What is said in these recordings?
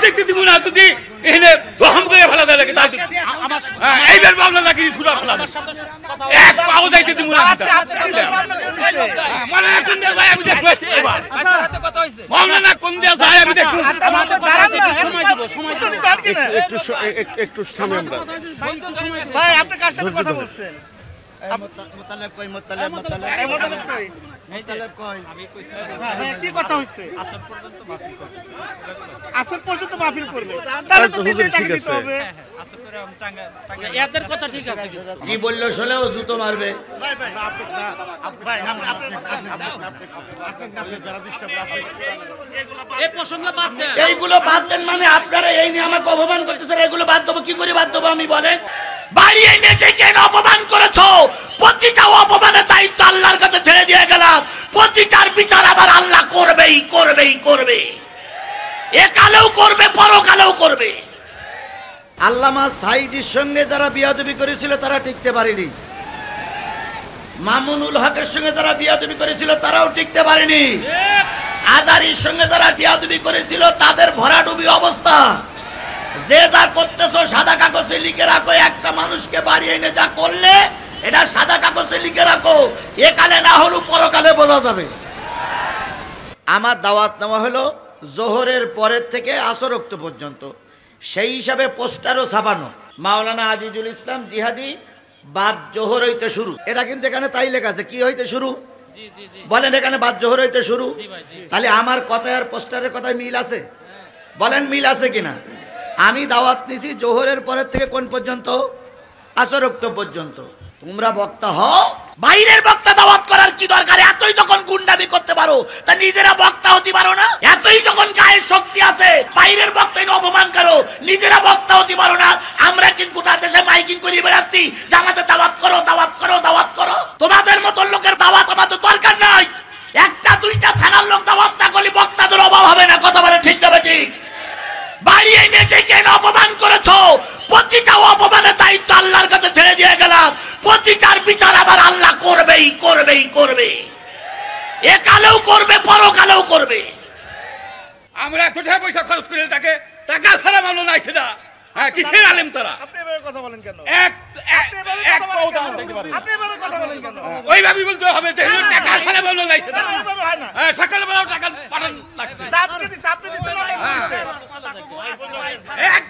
দেখতে দিব না যদি এখানে রহম করে ফেলা দেয় লাগে তাই এইবার বাংলা লাগি ছুড়া ফেলা এক পাও যাইতে দিব না মানে কোন দিয়ে যায় আমি দেখব এবার কথা হইছে বাংলা না কোন দিয়ে যায় আমি দেখব আমাদের দাঁড়ান না সময় দিব একটু সামনে আমরা ভাই আপনি কার সাথে কথা বলছেন মোতালেব কই মোতালেব কই মোতালেব কই হ্যাঁ কি কথা হইছে আসর পর্যন্ত মাহফিল করবে তাহলে তো দিতে টাকা দিতে হবে এদের কথা ঠিক আছে কি বললো শুনেও জুতো মারবে ভাই এই প্রসঙ্গ বাদ দেন এইগুলো বাদ দেন মানে আপনারা এই নিয়ে আমাকে অপমান করতেছেন এগুলো বাদ দেবো কি করে বাদ দেবো আমি বলেন বাড়ি এনে ডেকে অপমান করেছো প্রতিটা অপমানের দায়িত্ব আল্লাহর কাছে ছেড়ে দিয়ে গেলাম প্রতিটার বিচার আবার আল্লাহ করবে একালেও করবে পরকালেও করবে আল্লামা সাঈদীর সঙ্গে যারা বিয়াদবি করেছিল তারা টিকতে পারেনি মামুনুল হকের সঙ্গে যারা বিয়াদবি করেছিল তারাও টিকতে পারেনি আজারির সঙ্গে যারা বিয়াদবি করেছিল তাদের ভরাডুবি অবস্থা যে যা করতেছো সাদা কাগজে লিখে রাখো একটা মানুষকে বাড়ি এনে যা করলে এটা সাদা কাগজে লিখে রাখো একালে না হলেও পরকালে বোঝা যাবে আমার দাওয়াত নেওয়া হলো জোহরের পরের থেকে আসর ওয়াক্ত পর্যন্ত সেই হিসাবে পোস্টারও ছাপানো মাওলানা আজিজুল ইসলাম জিহাদি বাদ জোহর হইতে শুরু এটা কিন্তু এখানে তাই লেখা আছে কি হইতে শুরু বলেন এখানে বাদ জোহর হইতে শুরু তাহলে আমার কথা আর পোস্টারের কথায় মিল আছে বলেন মিল আছে কিনা আমি দাওয়াত নিছি জোহরের পরের থেকে কোন পর্যন্ত আসর ওয়াক্ত পর্যন্ত তোমরা বক্তা হও বাইরের বক্তা দাওয়াত করার কি দরকার এতই যখন গুন্ডামি করতে পারো তা নিজেরা বক্তা হতে পারো না এতই যখন গায়ের শক্তি আছে বাইরের বক্তাই অপমান করো নিজেরা বক্তা হতে পারো না আমরা কি গোটা দেশে মাইকিং করে বেড়াচ্ছি যে আমাদের দাওয়াত করো তোমাদের মতো লোকের দাওয়াত আমাদের দরকার নাই একটা দুইটা থানার লোক দাওয়াত না করলে বক্তাদের অভাব হবে না কথা বলে ঠিক তবে ঠিক বাড়ি এনে ডেকে অপমান করেছো প্রতিটা অপমানের দায়িত্ব আল্লাহর কাছে ছেড়ে দিয়ে গেলাম প্রতিটার বিচার আবার আল্লাহ করবে একালেও করবে পরকালেও করবে আমরা এত টাকা পয়সা খরচ করে তাকে টাকা ছাড়া মানো নাই সেটা হ্যাঁ কিসের আলেম তারা আপনি এভাবে কথা বলেন কেন এক পাও দাম দিতে পারে আপনি এভাবে কথা বলেন কেন ওইভাবেই বলতে হবে দেখুন টাকা ছাড়া মানো নাই সেটা এভাবে হয় না হ্যাঁ সকালবেলাও টাকা পাঠান লাগছে দাঁতকে দিছে আপনি দিছেন না এক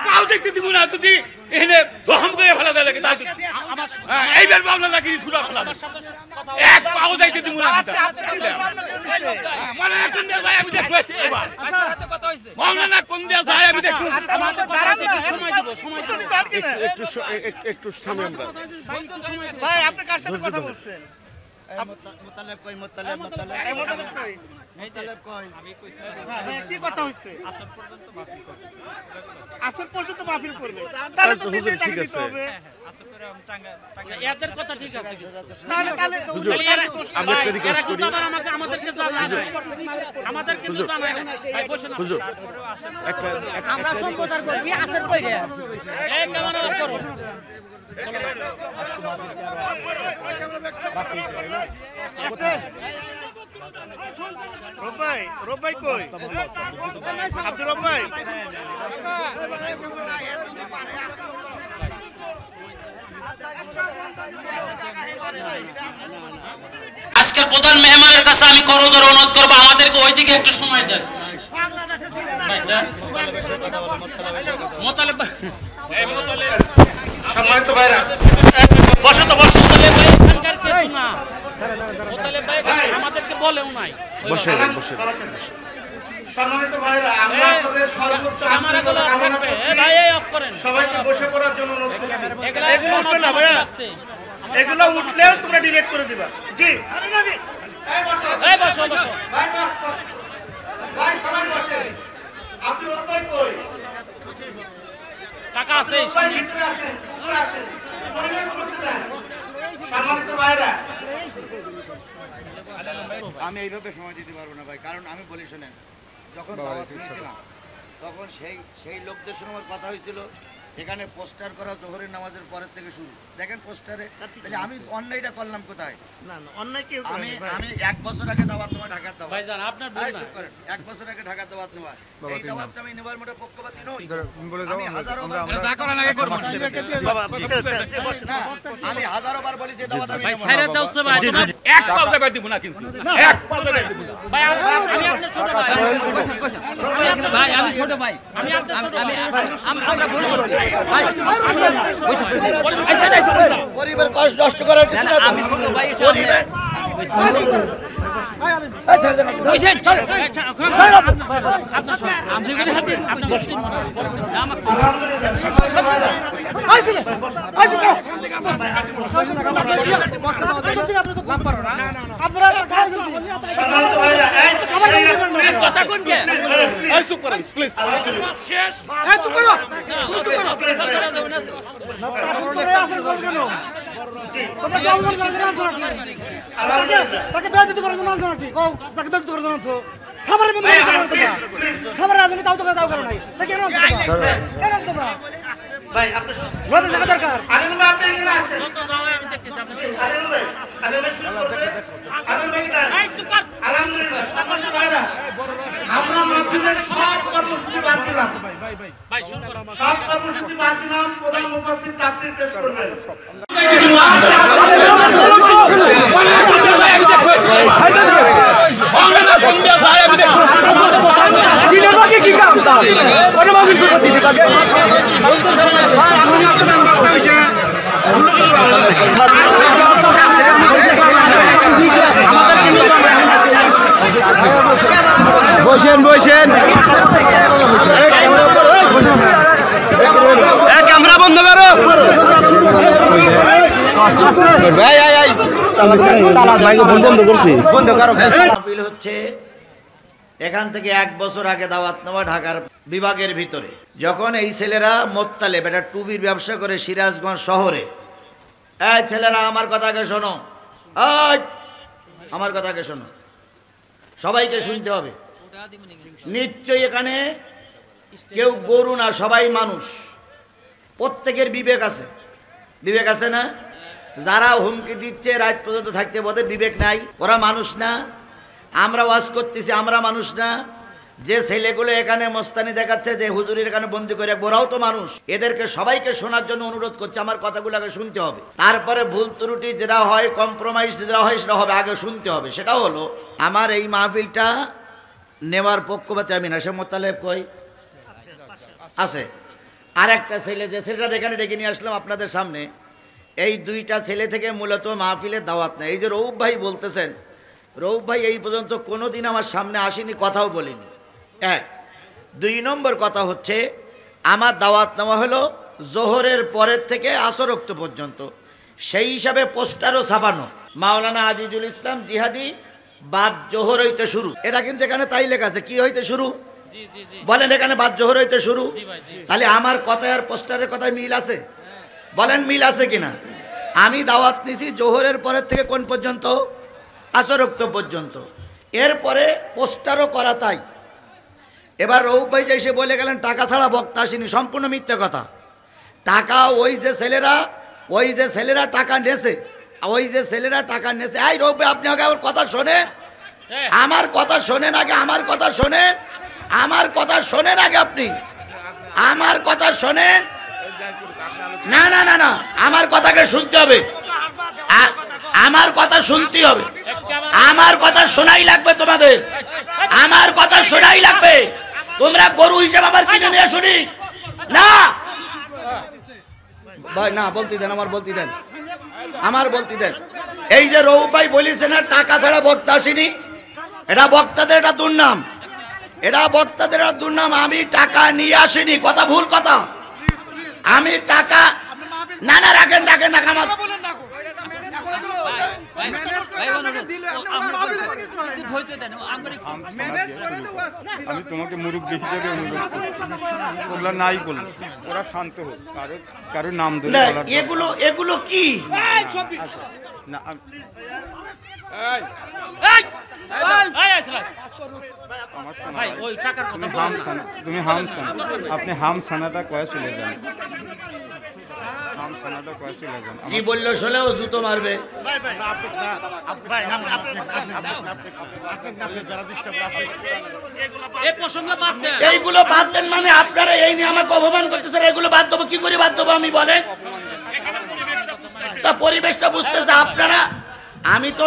পাও দেখতে দিব না যদি এখানে রহম করে ফেলা দেয় লাগে তাই এইবার বাংলা লাগি ছুড়া ফেলা এক পাও দেখতে দিব না মানে কোন দিয়ে যায় আমি দেখব এবার কথা হইছে বাংলা না কোন দিয়ে যায় আমি দেখব আমাদের দাঁড়ান না সময় দিব একটু সামনে আমরা ভাই আপনি কার সাথে কথা বলছেন মোতালেব কই মোতালেব কই হ্যাঁ কি কথা হইছে আসর পর্যন্ত মাহফিল করবে তাহলে তো দিতে টাকা দিতে হবে এদের কথা ঠিক আছে তাহলে আমরা একটা রিকোয়েস্ট করি আমাদেরকে জানায় আমাদের কিন্তু জানায় ভাই বসে না হুজুর একটা আমরা সম্প্রচার করছি আসর কইরে এই ক্যামেরা অফ করো রব্বাই কই আব্দুর রব্বাই আজকের প্রধান মেহমানের কাছে আমি করজোড়ে অনুরোধ করব আমাদেরকে ওইদিকে একটু সময় দেন মোতালেব সম্মানিত ভাইরা বসো তো মোতালেব ভাই এখানকার কিছু না মোতালেব ভাই আমাদেরকে বলেও নাই বসে সম্মানিত ভাইরা আমরা আপনাদের সর্বোচ্চ ক্যামেরাগুলো অফ করবে ভাই এই অফ করেন সবাইকে বসে পড়ার জন্য অনুরোধ করছি এগুলো উঠবে না ভাইয়া এগুলো উঠলেও তোমরা ডিলিট করে দিবা জি এই বসো ভাই সবাই বসে আব্দুর রব্বাই কই টাকা আছে সবাই ভিতরে আসেন উপরে আসেন পরিবেশ করতে দেন সম্মানিত ভাইরা আমি এইভাবে সময় দিতে পারবো না ভাই কারণ আমি বলি শুনেন যখন দাওয়াত নিয়েছিলাম তখন সেই লোকদের সঙ্গে আমার কথা হয়েছিল এখানে পোস্টার করা জোহরের নামাজের পরের থেকে শুরু। দেখেন পোস্টারে, তাহলে আমি অন্যায়টা করলাম কোথায়? না না অন্যায় কেউ আমি করেনি ভাই। আমি 1 বছর আগে দাওয়াত নেওয়া, ঢাকার দাওয়াত। ভাইজান আপনার ভুল এই না। চুপ করেন। 1 বছর আগে ঢাকার দাওয়াত নেওয়া, এই দাওয়াতটা আমি নেবার মোটে পক্ষপাতী নই। আমি হাজারো বার যা করার আগে করবো। বাবা না, আমি হাজারো বার বলেছি এই দাওয়াত আমি ভাই নেব না। সাইরা দাও ভাই তোমার এক পাও দেবার দিব না কিন্তু, এক পাও দেবার দিব না। ভাই আমি আপনার ছোট ভাই ভাই আমি ছোট ভাই আমি আমরা ভুল করব ভাই গরিবের কষ্ট নষ্ট করার কিছু না তো। আমি ছোট ভাই গরিবের বুঝছেন আপনার আপনি করে হাতে বসেন আমার সম্মানিত ভাইরা, এই কথা কোন কে এই চুপ করেন প্লিজ। শেষ তাকে বেয়াদবি করার জন্য আনছো নাকি? কও তাকে বেয়াদবি করার জন্য আনছো? খাবারের মধ্যে খাবার রাজনীতি তাও তো করে নাই। তা কেন আনছো তোমরা? কেন আনছো তোমরা? ভাই আপনি রোদে থাকা দরকার। আলিম ভাই আপনি এখানে আসেন। যত যাও আমি দেখতেছি আপনি শুরু আলিম ভাই শুরু করবেন। আলিম ভাই কি এই চুপ কর আলহামদুলিল্লাহ সম্মানিত ভাইরা, আমরা মাহফিলের সব কর্মসূচি বাদ দিলাম। ভাই শুরু কর সব কর্মসূচি বাদ দিলাম। প্রধান মুফাসসির তাফসীর পেশ করবেন। বসেন বসেন ক্যামেরা বন্ধ করো মাহফিল হচ্ছে এখান থেকে 1 বছর আগে দাওয়াত নেওয়া ঢাকার বিভাগের ভিতরে। যখন এই ছেলেরা মোত্তালেব এটা টুবির ব্যবসা করে সিরাজগঞ্জ শহরে। এই ছেলেরা আমার কথাকে শোনো, এই আমার কথাকে শোনো, সবাইকে শুনতে হবে। নিশ্চয়ই এখানে কেউ গরু না, সবাই মানুষ। প্রত্যেকের বিবেক আছে, বিবেক আছে না? যারা হুমকি দিচ্ছে রাত পর্যন্ত থাকতে বলে বিবেক নাই, ওরা মানুষ না? আমরা ওয়াজ করতেছি, আমরা মানুষ না? যে ছেলেগুলো এখানে মস্তানি দেখাচ্ছে, যে হুজুরের এখানে বন্দি করে, ওরাও তো মানুষ। এদেরকে সবাইকে শোনার জন্য অনুরোধ করছে, আমার কথাগুলোকে শুনতে হবে। তারপরে ভুল ত্রুটি যেটা হয়, কম্প্রোমাইজ যেটা হয়, সেটা হবে, আগে শুনতে হবে। সেটা হলো আমার এই মাহফিলটা নেওয়ার পক্ষপাতে আমি না। সে মোত্তালেব কই আছে? আর একটা ছেলে, যে ছেলেটা এখানে ডেকে নিয়ে আসলাম আপনাদের সামনে, এই 2টা ছেলে থেকে মূলত মাহফিলের দাওয়াত নেই। এই যে রৌফ ভাই বলতেছেন, রৌফ ভাই এই পর্যন্ত কোনোদিন আমার সামনে আসেনি, কথাও বলিনি। 1 2 নম্বর কথা হচ্ছে, আমার দাওয়াত নেওয়া হলো জোহরের পরের থেকে আসর ওয়াক্ত পর্যন্ত। সেই হিসাবে পোস্টারও ছাপানো, মাওলানা আজিজুল ইসলাম জিহাদি বাদ জোহর হইতে শুরু। এটা কিন্তু এখানে তাই লেখা আছে, কি হইতে শুরু বলেন? এখানে বাদ জোহর হইতে শুরু। তাহলে আমার কথা আর পোস্টারের কথায় মিল আছে? বলেন মিল আছে কিনা? আমি দাওয়াত নিছি জোহরের পরের থেকে কোন পর্যন্ত? আসর ওয়াক্ত পর্যন্ত। এরপরে পোস্টারও করা তাই। এবার রৌফ ভাই যে এসে বলে গেলেন টাকা ছাড়া বক্তা আসেনি, সম্পূর্ণ মিথ্যে কথা। টাকা ওই যে ছেলেরা টাকা নেছে, এই রৌফ ভাই আপনি আগে আমার কথা শোনেন, আমার কথা শোনেন আগে, আমার কথা শোনেন, আমার কথা শোনেন আগে, আপনি আমার কথা শোনেন। না না না না, আমার কথাকে শুনতে হবে, আমার কথা শুনতে হবে, আমার কথা শোনাই লাগবে তোমাদের, আমার কথা শোনাই লাগবে। তোমরা গরু হিসেবে আমার কিনে নিয়ে শুনি না ভাই, না বলতে দেন, আমার বলতে দেন, আমার বলতে দেন। এই যে রৌফ ভাই বলেছে না টাকা ছাড়া বক্তা আসেনি, এটা বক্তাদের একটা দুর্নাম, এটা বক্তাদের একটা দুর্নাম। আমি টাকা নিয়ে আসিনি, কথা ভুল কথা। আমি টাকা না না রাখেন রাখেন না, আমার আমি তোমাকে মুরব্বী হিসেবে অনুরোধ করি, ওগুলা নাই বলবো, ওরা শান্ত হোক, কারো নাম ধরে বলার এগুলো এগুলো কি না। ভাই ওই টাকার কথা তুমি হাম ছানা, আপনি হাম ছানাটা কয়ে চলে যান। থানাটা কয়ে চলে যান। কি বললো শোলেও জুতো মারবে। এই প্রসঙ্গ বাদ দেন। এইগুলো বাদ দেন মানে আপনারা এই নিয়ে আমাকে অপমান করতেছেন, এগুলো বাদ দেবো কি করে বাদ দেবো আমি বলেন? তা পরিবেশটা বুঝতেছে আপনারা। আমি তো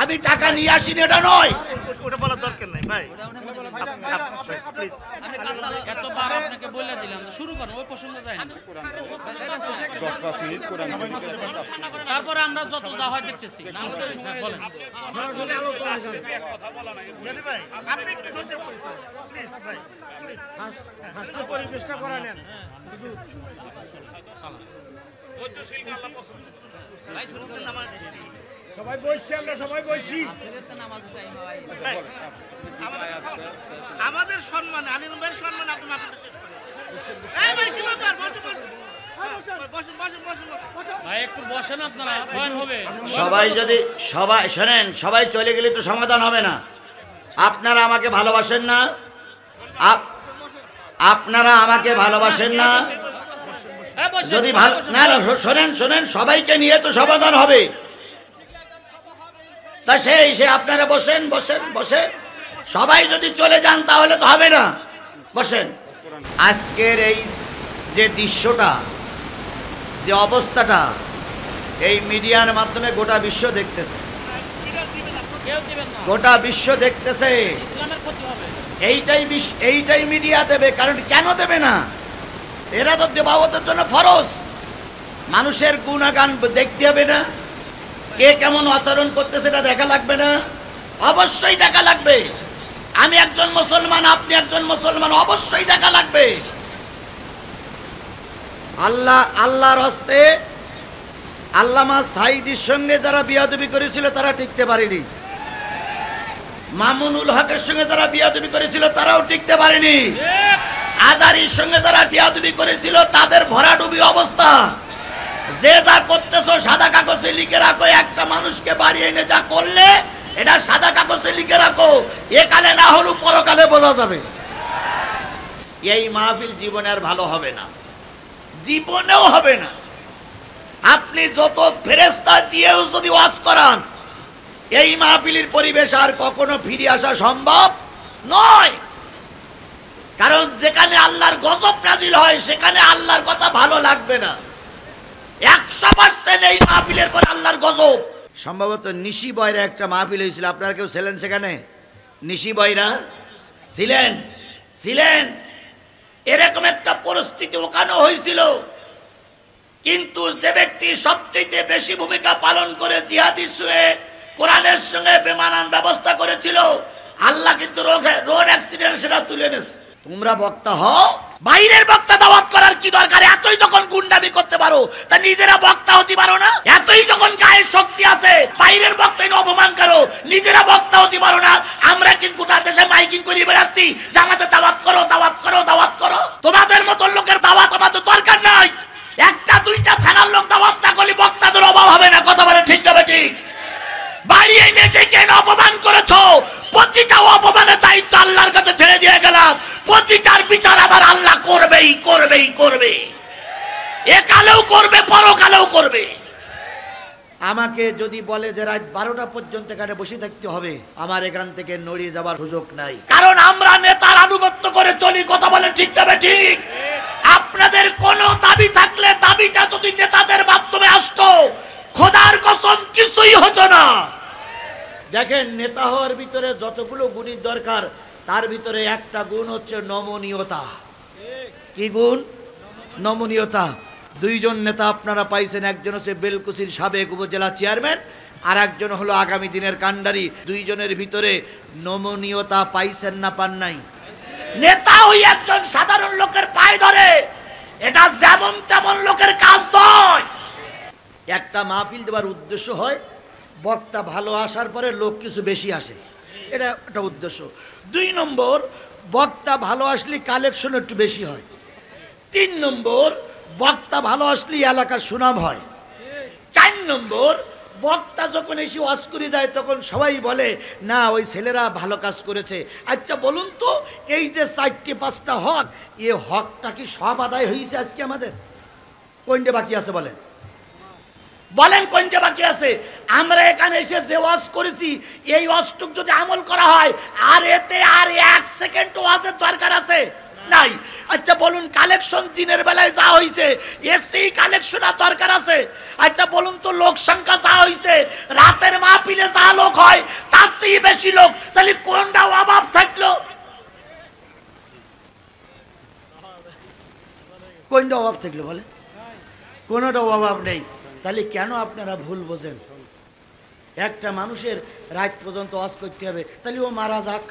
আমি টাকা নিয়ে আসিনি, এটা নয়। ওটা বলার দরকার নাই ভাই। এতবার আপনাকে বলে দিলাম শুরু করুন, ওই প্রসঙ্গ যায় না। 10 মিনিট কোরআন তারপরে আমরা যত যা হয় দেখতেছি। বলেন যদি ভাই আপনি একটু ধৈর্য ধরুন প্লিজ ভাই, হাসতে পরিবেশটা করে নেন। সবাই বসছি, আমরা সবাই বসছি। আমাদের সম্মান, আলিম ভাইয়ের সম্মান আপনি ভাই একটু বসেন, আপনারা বয়ান হবে। সবাই শোনেন, সবাই চলে গেলে তো সমাধান হবে না। আপনারা আমাকে ভালোবাসেন না? আপনারা আমাকে ভালোবাসেন না? যদি ভালো না, শোনেন, সবাইকে নিয়ে তো সমাধান হবে। তা সে আপনারা বসেন। সবাই যদি চলে যান তাহলে তো হবে না, বসেন। আজকের এই যে দৃশ্যটা, যে অবস্থাটা, এই মিডিয়ার মাধ্যমে গোটা বিশ্ব দেখতেছে, গোটা বিশ্ব দেখতেছে। এইটাই মিডিয়া দেবে। কারণ কেন দেবে না? এরা তো দেবাবতের জন্য ফরজ। মানুষের গুণাগান দেখতে হবে না? কে কেমন আচরণ করতেছে এটা দেখা লাগবে না? অবশ্যই দেখা লাগবে। আমি একজন মুসলমান, আপনি একজন মুসলমান, অবশ্যই দেখা লাগবে। আল্লাহর হস্তে আল্লামা সাঈদীর সঙ্গে যারা বিয়াদবি করেছিল তারা টিকতে পারেনি। মামুনুল হকের সঙ্গে যারা বিয়াদবি করেছিল তারাও টিকতে পারেনি। আজারির সঙ্গে যারা বিয়াদবি করেছিল তাদের ভরাডুবি অবস্থা। যে যা করতেছো সাদা কাগজে লিখে রাখো। একটা মানুষকে বাড়ি এনে যা করলে এটা সাদা কাগজে লিখে রাখো। একালে না হলেও পরকালে বোঝা যাবে। এই মাহফিল জীবনে আর ভালো হবে না, জীবনেও হবে না। আপনি যত ফেরেশতা দিয়েও যদি ওয়াজ করান, এই মাহফিলের পরিবেশ আর কখনো ফিরে আসা সম্ভব নয়। কারণ যেখানে আল্লাহর গজব নাজিল হয় সেখানে আল্লাহর কথা ভালো লাগবে না। 100% এই মাহফিলের পর আল্লাহর গজব। সম্ভবত নিশি বয়রা একটা মাহফিল হয়েছিল, আপনারা কেউ ছিলেন সেখানে? নিশি বয়রা ছিলেন। এরকম একটা পরিস্থিতি ওখানে হয়েছিল। কিন্তু যে ব্যক্তি সবচেয়ে বেশি ভূমিকা পালন করে জিহাদির সঙ্গে, কোরআনের সঙ্গে বেমানান ব্যবস্থা করেছিল, আল্লাহ কিন্তু রোড অ্যাক্সিডেন্ট সেটা তুলে নেছে। তোমরা বক্তা হও, বাইরের বক্তা দাওয়াত করার কি দরকার? এতই যখন গুন্ডামি করতে পারো তা নিজেরা বক্তা হতে পারো না? এতই যখন গায়ের শক্তি আছে, বাইরের বক্তাকে অপমান করো, নিজেরা বক্তা হতে পারো না? আমরা কি গোটা দেশে মাইকিং করে বেড়াচ্ছি জামাতে দাওয়াত করো। তোমাদের মতো লোকের দাওয়াত আমাদের দরকার নাই। একটা দুইটা থানার লোক দাওয়াত না করলে বক্তাদের অভাব হবে না। কথা বলে ঠিক না ঠিক? বাড়ি এনে ডেকে অপমান করেছো, প্রতিটা অপমানের দায়িত্ব আল্লাহর কাছে ছেড়ে দিয়ে গেলাম। প্রতিটার বিচার আবার আল্লাহ করবে। একালেও করবে, পরকালেও করবে। আমাকে যদি বলে যে রাত 12টা পর্যন্ত এখানে বসে থাকতে হবে, আমার এখান থেকে নড়িয়ে যাবার সুযোগ নাই। কারণ আমরা নেতার আনুগত্য করে চলি। কথা বলে ঠিক না ঠিক? আপনাদের কোনো দাবি থাকলে দাবিটা যদি নেতাদের মাধ্যমে আসতো, খোদার কসম কিছুই হতো না। দেখেন, নেতা হওয়ার ভিতরে যতগুলো গুণের দরকার তার ভিতরে একটা গুণ হচ্ছে নমনীয়তা। কি গুণ? নমনীয়তা। দুইজন নেতা আপনারা পাইছেন, একজন হচ্ছে বেলকুচির সাবেক উপজেলা চেয়ারম্যান, আর একজন হলো আগামী দিনের কান্ডারি। দুইজনের ভিতরে নমনীয়তা পাইছেন না পান নাই? নেতা ওই একজন সাধারণ লোকের পায়ে ধরে, এটা যেমন তেমন লোকের কাজ নয়। একটা মাহফিল দেওয়ার উদ্দেশ্য হয় বক্তা ভালো আসার পরে লোক কিছু বেশি আসে, এটা একটা উদ্দেশ্য। 2 নম্বর, বক্তা ভালো আসলে কালেকশন একটু বেশি হয়। 3 নম্বর, বক্তা ভালো আসলে এলাকার সুনাম হয়। 4 নম্বর, বক্তা যখন এসে ওয়াজ করে যায় তখন সবাই বলে না ওই ছেলেরা ভালো কাজ করেছে। আচ্ছা বলুন তো, এই যে 4-5টা হক, এ হকটা কি সব আদায় হয়েছে আজকে আমাদের? কোনটা বাকি আছে বলেন, বলেন কোনটা বাকি আছে? আমরা এখানে এসে যে ওয়াজ করেছি এই ওয়াজটুক যদি আমল করা হয় আর এতে আর 1 সেকেন্ড ওয়াজের দরকার আছে নাই। আচ্ছা বলুন, কালেকশন দিনের বেলায় যা হইছে এসি কালেকশনের দরকার আছে? আচ্ছা বলুন তো, লোক সংখ্যা যা হইছে রাতের মাহফিলে যা লোক হয় তার চেয়ে বেশি লোক, তাহলে কোনটা অভাব থাকলো? কোনটা অভাব থাকলো বলে? কোনটা অভাব নেই। তাহলে কেন আপনারা ভুল বোঝেন? একটা মানুষের রাত পর্যন্ত ওয়াজ করতে হবে, তাহলে ও মারা যাক।